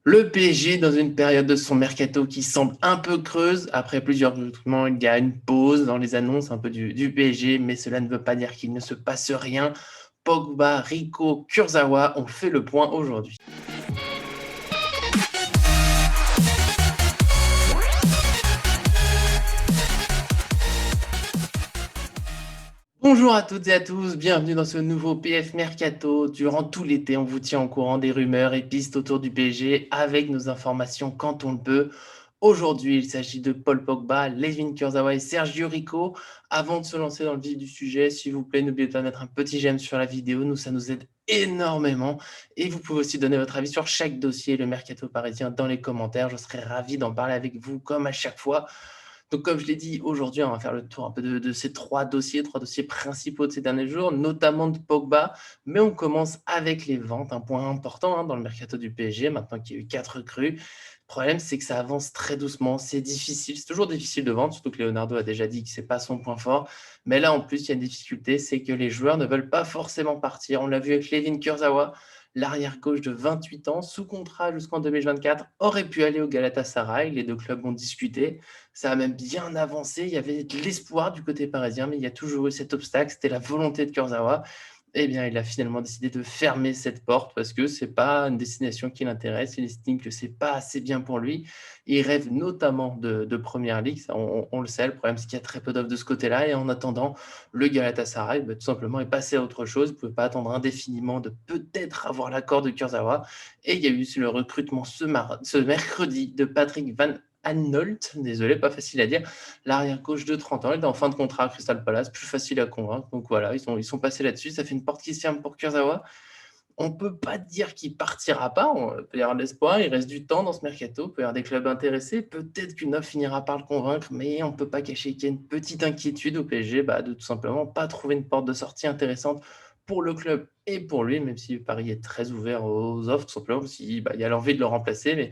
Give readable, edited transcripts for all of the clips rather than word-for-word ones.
Le PSG, dans une période de son mercato qui semble un peu creuse, après plusieurs recrutements, il y a une pause dans les annonces un peu du PSG, mais cela ne veut pas dire qu'il ne se passe rien. Pogba, Rico, Kurzawa ont fait le point aujourd'hui. Bonjour à toutes et à tous, bienvenue dans ce nouveau PF Mercato. Durant tout l'été, on vous tient au courant des rumeurs et pistes autour du PSG avec nos informations quand on le peut. Aujourd'hui, il s'agit de Paul Pogba, Layvin Kurzawa et Sergio Rico. Avant de se lancer dans le vif du sujet, s'il vous plaît, n'oubliez pas de mettre un petit j'aime sur la vidéo, ça nous aide énormément. Et vous pouvez aussi donner votre avis sur chaque dossier, le Mercato parisien, dans les commentaires. Je serai ravi d'en parler avec vous comme à chaque fois. Donc, comme je l'ai dit, aujourd'hui, on va faire le tour un peu de ces trois dossiers principaux de ces derniers jours, notamment de Pogba. Mais on commence avec les ventes, un point important dans le mercato du PSG, maintenant qu'il y a eu 4 recrues. Le problème, c'est que ça avance très doucement. C'est difficile, c'est toujours difficile de vendre, surtout que Leonardo a déjà dit que ce n'est pas son point fort. Mais là, en plus, il y a une difficulté, c'est que les joueurs ne veulent pas forcément partir. On l'a vu avec Layvin Kurzawa, l'arrière-gauche de 28 ans, sous contrat jusqu'en 2024, aurait pu aller au Galatasaray. Les deux clubs ont discuté. Ça a même bien avancé. Il y avait de l'espoir du côté parisien, mais il y a toujours eu cet obstacle. C'était la volonté de Kurzawa. Eh bien, il a finalement décidé de fermer cette porte parce que c'est pas une destination qui l'intéresse. Il estime que c'est pas assez bien pour lui. Il rêve notamment de Première Ligue. Ça, on le sait. Le problème, c'est qu'il y a très peu d'offres de ce côté-là. Et en attendant, le Galatasaray, tout simplement, est passé à autre chose. Vous ne pouvez pas attendre indéfiniment de peut-être avoir l'accord de Kurzawa. Et il y a eu le recrutement ce mercredi de Patrick Van Aanholt, désolé, pas facile à dire, l'arrière-gauche de 30 ans, il est en fin de contrat à Crystal Palace, plus facile à convaincre. Donc voilà, ils sont passés là-dessus. Ça fait une porte qui se ferme pour Kurzawa. On ne peut pas dire qu'il partira pas. On peut y avoir de l'espoir. Il reste du temps dans ce mercato. Il peut y avoir des clubs intéressés. Peut-être qu'une offre finira par le convaincre, mais on ne peut pas cacher qu'il y a une petite inquiétude au PSG de tout simplement pas trouver une porte de sortie intéressante pour le club et pour lui, même si Paris est très ouvert aux offres, tout simplement, s'il y a l'envie de le remplacer. Mais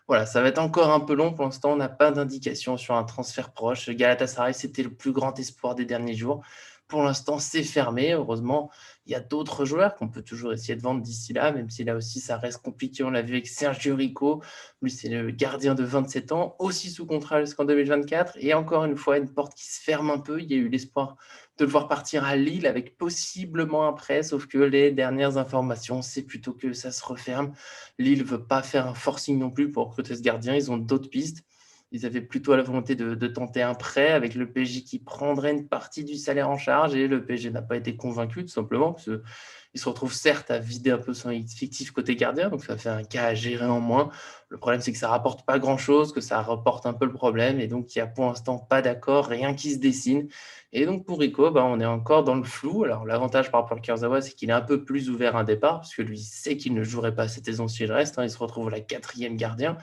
voilà, ça va être encore un peu long. Pour l'instant, on n'a pas d'indication sur un transfert proche. Galatasaray, c'était le plus grand espoir des derniers jours. Pour l'instant, c'est fermé. Heureusement, il y a d'autres joueurs qu'on peut toujours essayer de vendre d'ici là, même si là aussi, ça reste compliqué. On l'a vu avec Sergio Rico. Lui, c'est le gardien de 27 ans, aussi sous contrat jusqu'en 2024. Et encore une fois, une porte qui se ferme un peu. Il y a eu l'espoir de le voir partir à Lille avec possiblement un prêt, sauf que les dernières informations, c'est plutôt que ça se referme. Lille ne veut pas faire un forcing non plus pour recruter ce gardien. Ils ont d'autres pistes. Ils avaient plutôt la volonté de tenter un prêt avec le PSG qui prendrait une partie du salaire en charge et le PSG n'a pas été convaincu tout simplement parce qu'il se retrouve certes à vider un peu son fictif côté gardien, donc ça fait un cas à gérer en moins. Le problème c'est que ça rapporte pas grand-chose, que ça reporte un peu le problème et donc il n'y a pour l'instant pas d'accord, rien qui se dessine. Et donc pour Rico, on est encore dans le flou. Alors l'avantage par rapport à Kurzawa, c'est qu'il est un peu plus ouvert à un départ parce que lui sait qu'il ne jouerait pas cette saison s'il reste. Il se retrouve la quatrième gardien.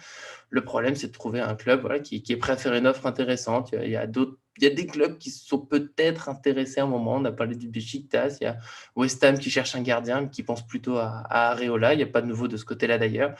Le problème, c'est de trouver un club qui est prêt à faire une offre intéressante. Il y a des clubs qui sont peut-être intéressés à un moment. On a parlé du Besiktas, il y a West Ham qui cherche un gardien, mais qui pense plutôt à Areola. Il n'y a pas de nouveau de ce côté-là d'ailleurs.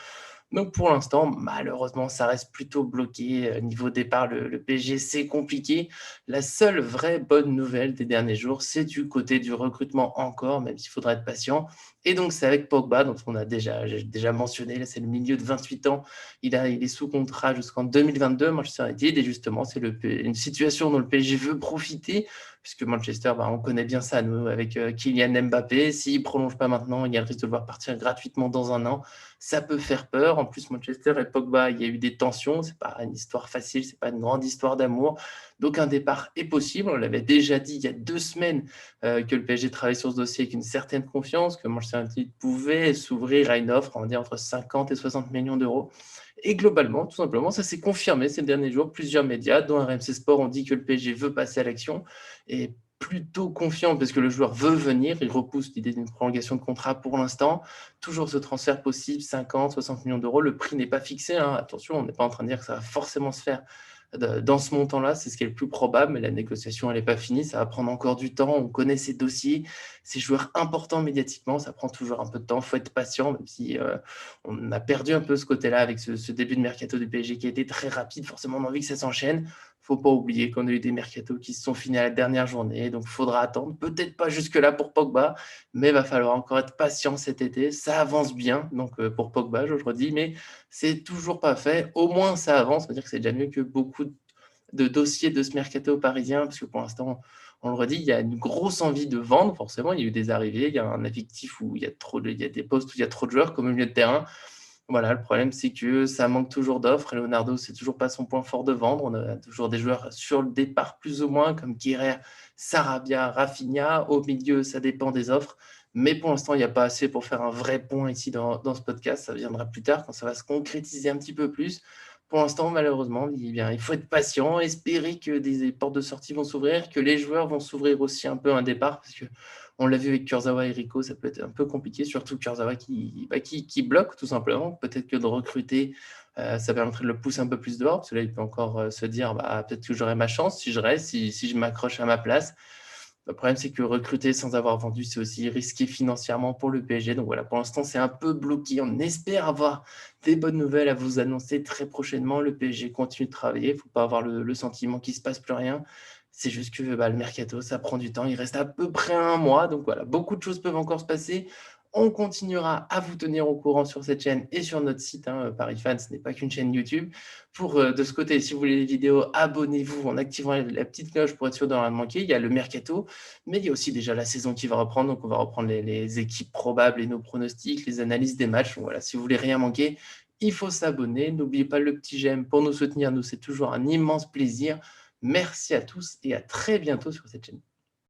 Donc pour l'instant, malheureusement, ça reste plutôt bloqué. Niveau départ, le PSG, c'est compliqué. La seule vraie bonne nouvelle des derniers jours, c'est du côté du recrutement encore, même s'il faudra être patient. Et donc c'est avec Pogba, dont j'ai déjà mentionné, là c'est le milieu de 28 ans. Il est sous contrat jusqu'en 2022, Manchester United. Et justement, c'est une situation dont le PSG veut profiter, puisque Manchester, on connaît bien ça, nous, avec Kylian Mbappé. S'il ne prolonge pas maintenant, il y a le risque de le voir partir gratuitement dans un an. Ça peut faire peur. En plus, Manchester et Pogba, il y a eu des tensions. C'est pas une histoire facile, c'est pas une grande histoire d'amour. Donc un départ est possible. On l'avait déjà dit il y a 2 semaines que le PSG travaille sur ce dossier avec une certaine confiance, que Manchester United pouvait s'ouvrir à une offre, on va dire entre 50 et 60 millions d'euros. Et globalement, tout simplement, ça s'est confirmé ces derniers jours. Plusieurs médias, dont RMC Sport, ont dit que le PSG veut passer à l'action. Et plutôt confiant parce que le joueur veut venir. Il repousse l'idée d'une prolongation de contrat pour l'instant. Toujours ce transfert possible, 50, 60 millions d'euros. Le prix n'est pas fixé. Attention, on n'est pas en train de dire que ça va forcément se faire dans ce montant-là. C'est ce qui est le plus probable, mais la négociation, elle n'est pas finie. Ça va prendre encore du temps. On connaît ces dossiers, ces joueurs importants médiatiquement. Ça prend toujours un peu de temps. Il faut être patient, même si on a perdu un peu ce côté-là avec ce début de mercato du PSG qui a été très rapide. Forcément, on a envie que ça s'enchaîne. faut pas oublier qu'on a eu des mercatos qui se sont finis à la dernière journée, donc il faudra attendre. Peut-être pas jusque-là pour Pogba, mais il va falloir encore être patient cet été. Ça avance bien, donc pour Pogba, je le redis, mais c'est toujours pas fait. Au moins, ça avance, c'est-à-dire que c'est déjà mieux que beaucoup de dossiers de ce mercato parisien, parce que pour l'instant, on le redit, il y a une grosse envie de vendre, forcément. Il y a eu des arrivées, il y a un effectif où il y a des postes où il y a trop de joueurs, comme au milieu de terrain. Voilà, le problème, c'est que ça manque toujours d'offres. Et Leonardo, c'est toujours pas son point fort de vendre. On a toujours des joueurs sur le départ, plus ou moins, comme Guerrero, Sarabia, Rafinha. Au milieu, ça dépend des offres. Mais pour l'instant, il n'y a pas assez pour faire un vrai point ici dans ce podcast. Ça viendra plus tard, quand ça va se concrétiser un petit peu plus. Pour l'instant, malheureusement, il faut être patient, espérer que des portes de sortie vont s'ouvrir, que les joueurs vont s'ouvrir aussi un peu à un départ, parce que on l'a vu avec Kurzawa et Rico, ça peut être un peu compliqué, surtout Kurzawa qui bloque tout simplement. Peut-être que de recruter, ça permettrait de le pousser un peu plus dehors, parce que là, il peut encore se dire peut-être que j'aurai ma chance si je reste, si je m'accroche à ma place. Le problème, c'est que recruter sans avoir vendu, c'est aussi risqué financièrement pour le PSG. Donc voilà, pour l'instant, c'est un peu bloqué. On espère avoir des bonnes nouvelles à vous annoncer très prochainement. Le PSG continue de travailler. Il ne faut pas avoir le sentiment qu'il ne se passe plus rien. C'est juste que le mercato, ça prend du temps. Il reste à peu près un mois. Donc voilà, beaucoup de choses peuvent encore se passer. On continuera à vous tenir au courant sur cette chaîne et sur notre site. Paris Fan, ce n'est pas qu'une chaîne YouTube. De ce côté, si vous voulez les vidéos, abonnez-vous en activant la petite cloche pour être sûr de ne rien manquer. Il y a le mercato, mais il y a aussi déjà la saison qui va reprendre. Donc, on va reprendre les équipes probables et nos pronostics, les analyses des matchs. Donc, voilà, si vous voulez rien manquer, il faut s'abonner. N'oubliez pas le petit j'aime pour nous soutenir. Nous, c'est toujours un immense plaisir. Merci à tous et à très bientôt sur cette chaîne.